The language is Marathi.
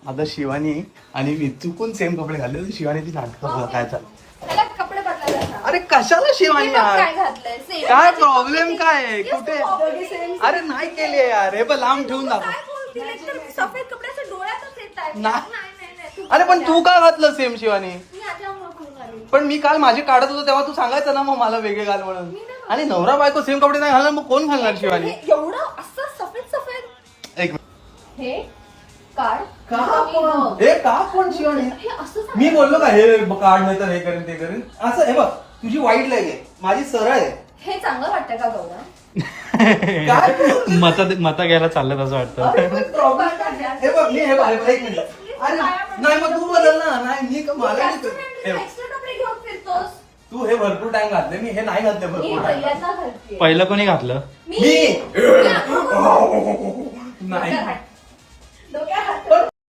आता शिवानी आणि मी चुकून सेम कपडे घातले तर शिवानीची नाटकं बघा काय चालू. त्याला कपडे बदलायला सांग. अरे कशाला शिवानी हे बघ यार? काय घातलंय same. काय प्रॉब्लेम काय आहे? Yes, कुठे दोघी same. अरे नाही केले यार, हे पण लांब ठेवून दाखव. काय बोलतील? एकतर सफेद कपड्याचं डोळ्यातच येत आहे. नाही. नाही. अरे पण तू का घातलं सेम शिवानी? मी याच्यामुळे करून आली. पण मी काल माझे काढत होतो तेव्हा तू सांगायचं ना मग मला वेगळे घाल म्हणून. आणि नवरा बायको सेम कपडे नाही घालणार मग कोण घालणार शिवानी? हे एवढं असं सफेद एक मिनिट. हे काढ. का हे पण बघ. हे का पण शिवानी? हे असं सांग. मी बोललो का हे काढ नाही तर हे करेन ते करेन असं. हे बघ तुझी वाईट लेग आहे, माझी सरळ आहे. हे चांगलं वाटतं का गौरव? काय मता घ्यायला चाललं असं वाटतं. अरे पण problem काय? हे बघ मी हे बघ एक मिनिट. अरे नाही मग तू बदल ना. नाही मी मला नाही तू- हे बघ, एक्स्ट्रा कपडे घेऊन फिरतोस. तू हे भरपूर टाइम घातले, मी हे नाही घातले मी भरपूर टाइम. पहिल्यांदा घालते. पहिलं कोणी घातलं? मी मी नाही डोक्यात हात.